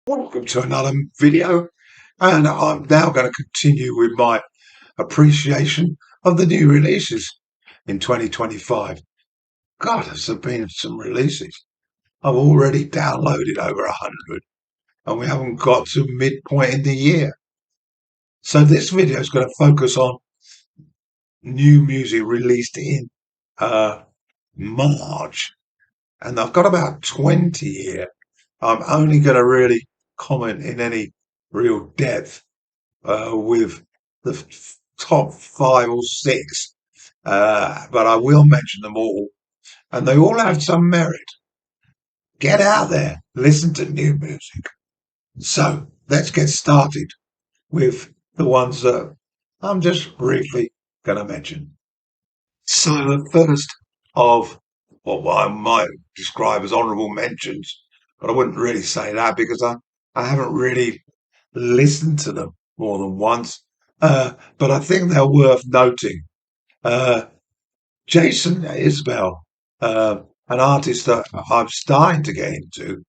Welcome to another video, and I'm now going to continue with my appreciation of the new releases in 2025. God, there's been some releases. I've already downloaded over 100, and we haven't got to midpoint in the year. So this video is going to focus on new music released in uh, March, and I've got about 20 here. I'm only going to really comment in any real depth with the top 5 or 6, but I will mention them all, and they all have some merit. Get out there, listen to new music. So let's get started with the ones that I'm just briefly going to mention. So the first of what I might describe as honourable mentions, but I wouldn't really say that because I haven't really listened to them more than once. But I think they're worth noting. Uh, Jason Isbell, an artist that I'm starting to get into,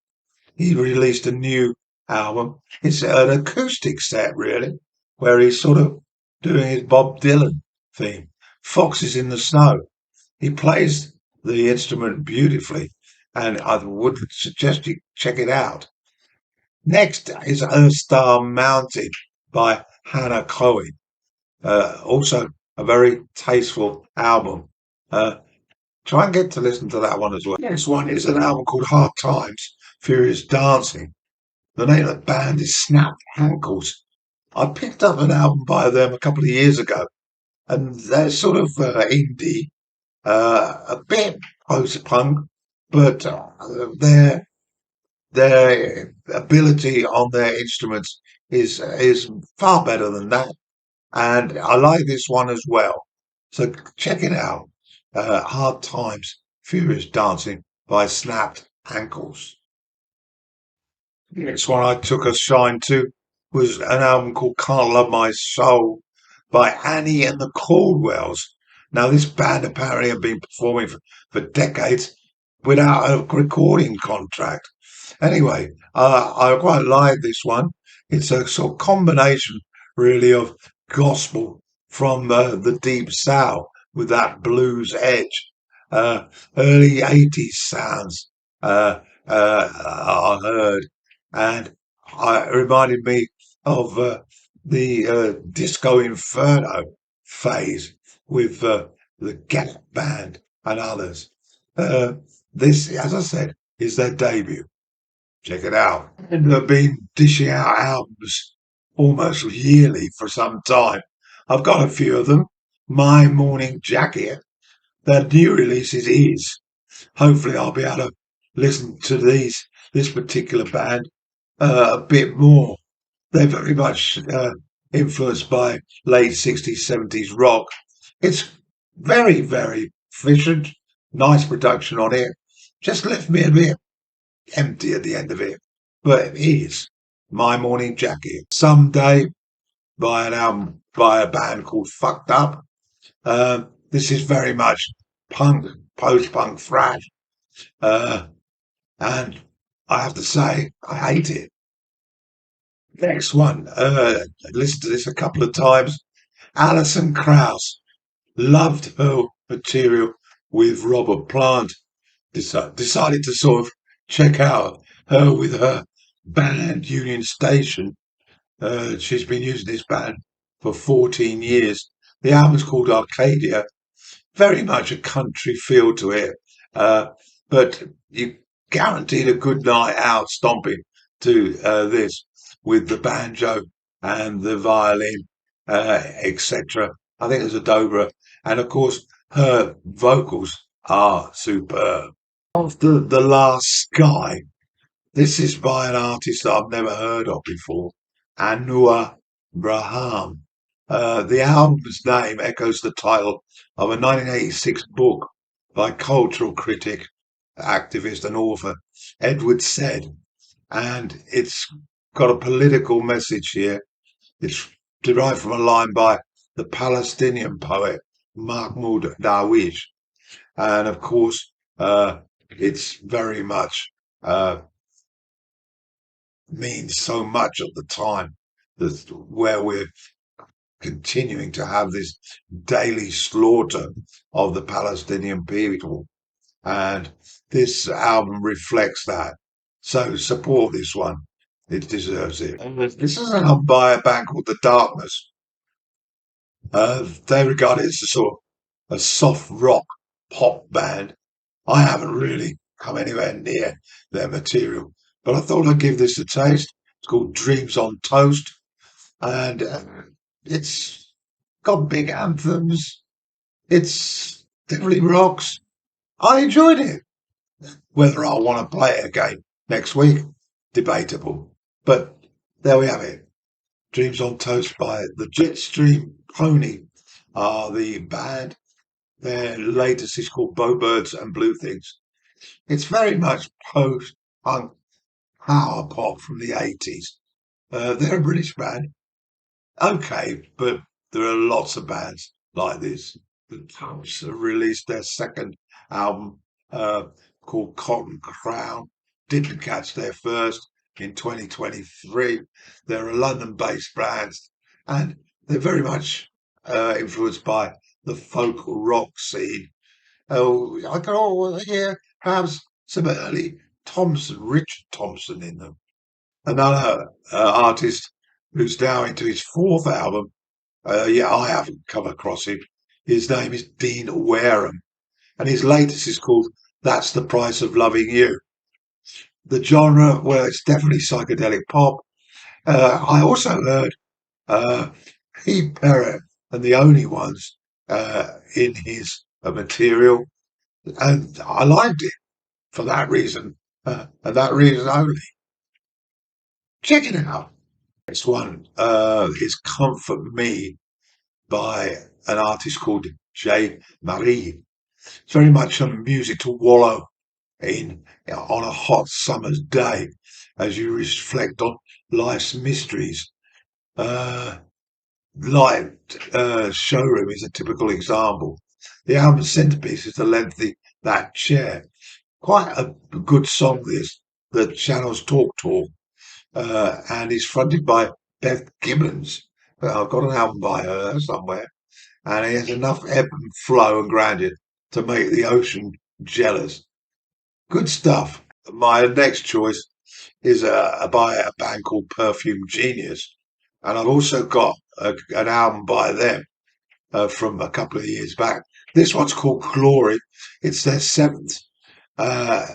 he released a new album. It's an acoustic set, really, where he's sort of doing his Bob Dylan theme. Foxes in the Snow. He plays the instrument beautifully, and I would suggest you check it out. Next is Earth Star Mountain by Hannah Cohen. Also a very tasteful album. Uh, Try and get to listen to that one as well. Next one is an album called Hard Times, Furious Dancing. The name of the band is Snapped Ankles. I picked up an album by them a couple of years ago, and they're sort of indie, a bit post-punk, but their ability on their instruments is far better than that, and I like this one as well. So check it out. Hard Times, Furious Dancing by Snapped Ankles. The next one I took a shine to was an album called Can't Love My Soul by Annie and the Caldwells. Now, this band apparently have been performing for decades without a recording contract. Anyway, I quite like this one. It's a sort of combination, really, of gospel from the deep south with that blues edge. Early 80s sounds I heard, and it reminded me of the Disco Inferno phase with the Gap Band and others. Uh, this, as I said, is their debut. Check it out. And they've been dishing out albums almost yearly for some time. I've got a few of them. My Morning Jacket. Their new releases is. Hopefully, I'll be able to listen to this particular band a bit more. They're very much influenced by late 60s, 70s rock. It's very, very efficient, nice production on it. Just left me a bit empty at the end of it. But it is My Morning Jacket. Someday by an album by a band called Fucked Up. This is very much punk, post-punk thrash. Uh, and I have to say, I hate it. Next one, listened to this a couple of times. Alison Krauss, loved her material with Robert Plant. Decided to sort of check out her with her band Union Station. She's been using this band for 14 years. The album's called Arcadia. Very much a country feel to it, but you guaranteed a good night out stomping to this with the banjo and the violin, etc. I think there's a dobra, and of course her vocals are superb. After The Last Sky, this is by an artist that I've never heard of before, Anua Braham. The album's name echoes the title of a 1986 book by cultural critic, activist, and author Edward Said, and it's got a political message here. It's derived from a line by the Palestinian poet Mahmoud Darwish, and of course, it's very much means so much at the time, that where we're continuing to have this daily slaughter of the Palestinian people. And this album reflects that. So support this one. It deserves it. This is an album by a band called The Darkness. They regard it as a sort of a soft rock pop band. I haven't really come anywhere near their material, but I thought I'd give this a taste. It's called Dreams on Toast, and it's got big anthems. It's definitely rocks. I enjoyed it. Whether I want to play it again next week, debatable. But there we have it. Dreams on Toast by the Jetstream Pony are the band. Their latest is called Bowbirds and Blue Things. It's very much post-punk power pop from the 80s. They're a British band. Okay, but there are lots of bands like this. The Tubs have released their second album called Cotton Crown. Didn't catch their first in 2023. They're a London-based band, and they're very much influenced by the folk rock scene. Oh, I can all hear perhaps some early Richard Thompson in them. Another artist who's now into his fourth album. Yeah, I haven't come across him. His name is Dean Wareham, and his latest is called That's the Price of Loving You. The genre, well, it's definitely psychedelic pop. I also heard Pete Perrett and the Only Ones in his material, and I liked it for that reason, and that reason only. Check it out. Next one is Comfort Me by an artist called J. Marie. It's very much some music to wallow in on a hot summer's day as you reflect on life's mysteries. Uh, Light Showroom is a typical example. The album's centerpiece is the lengthy That Chair. Quite a good song, this, that channels Talk Talk, and is fronted by Beth Gibbons. I've got an album by her somewhere, and it has enough ebb and flow and grandeur to make the ocean jealous. Good stuff. My next choice is by a band called Perfume Genius, and I've also got an album by them from a couple of years back. This one's called Glory. It's their seventh.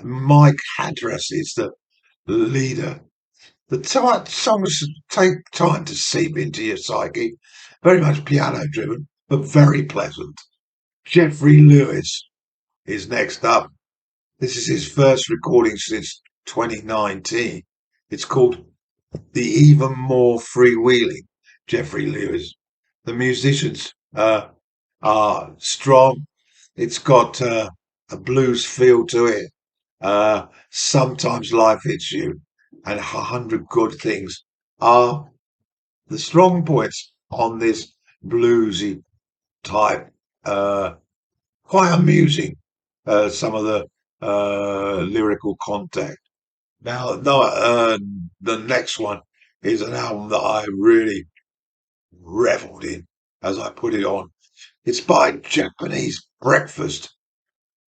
Mike Hadras is the leader. The songs take time to seep into your psyche. Very much piano driven, but very pleasant. Jeffrey Lewis is next up. This is his first recording since 2019. It's called The Even More Freewheeling Jeffrey Lewis. The musicians are strong. It's got a blues feel to it. Sometimes life hits you, and 100 Good Things are the strong points on this bluesy type. Quite amusing, some of the lyrical content. Now, no, the next one is an album that I really reveled in as I put it on. It's by Japanese Breakfast,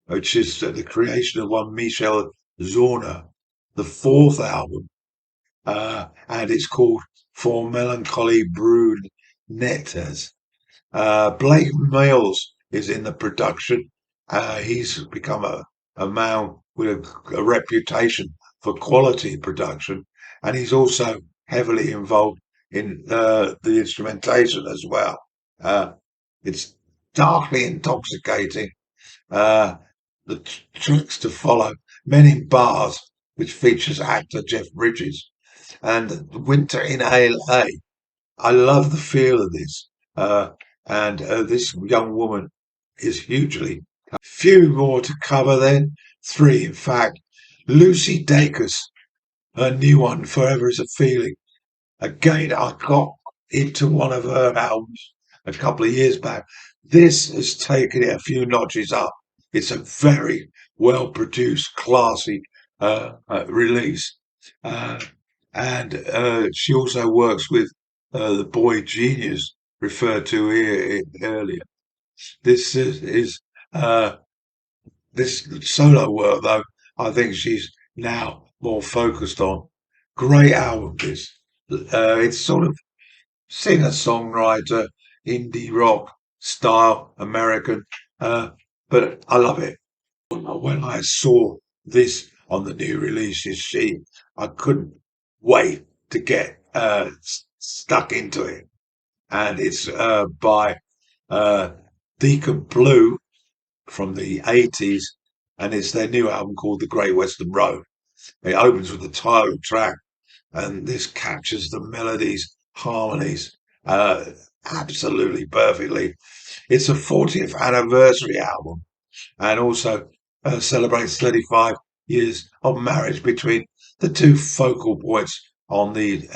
which is the creation of one Michel Zorner, the fourth album, and it's called For Melancholy Brewed Nectars. Blake Mills is in the production. He's become a man with a reputation for quality production, and he's also heavily involved in the instrumentation as well. It's darkly intoxicating. The tracks to follow: Men in Bars, which features actor Jeff Bridges, and Winter in LA. I love the feel of this. And this young woman is hugely. Few more to cover then. Three, in fact. Lucy Dacus, her new one, Forever is a Feeling. Again, I got into one of her albums a couple of years back. This has taken it a few notches up. It's a very well produced, classy release. Uh, and she also works with the boy genius referred to here earlier. This is uh, this solo work, though. I think she's now more focused on. Great album, this. It's sort of singer-songwriter, indie rock style, American, uh, but I love it. When I saw this on the new releases sheet, I couldn't wait to get stuck into it. And it's by uh, Deacon Blue from the 80s, and it's their new album called The Great Western Road. It opens with the title track, and this captures the melodies, harmonies, uh, absolutely perfectly. It's a 40th anniversary album, and also celebrates 35 years of marriage between the two focal points on the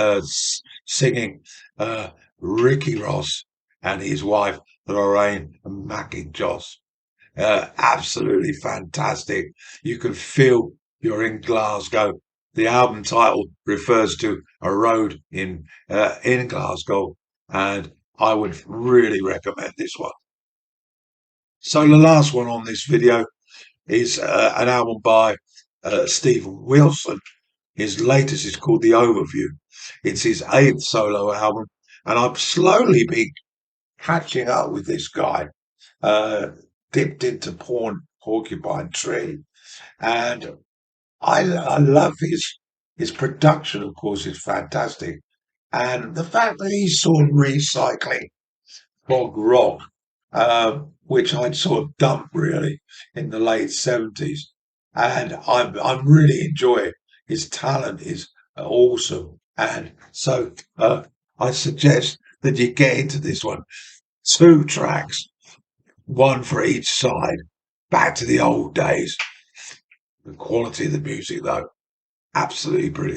singing, uh, Ricky Ross and his wife, Lorraine McIntosh. Absolutely fantastic. You can feel you're in Glasgow. The album title refers to a road in Glasgow, and I would really recommend this one. So the last one on this video is an album by Stephen Wilson. His latest is called The Overview. It's his 8th solo album, and I've slowly been catching up with this guy. Uh, Dipped into Porcupine Tree, and I love his production. Of course, is fantastic, and the fact that he's sort of recycling prog rock, which I'd sort of dumped really in the late 70s. And I'm really enjoying his talent is awesome. And so I suggest that you get into this one. 2 tracks, one for each side. Back to the old days. The quality of the music, though, absolutely brilliant.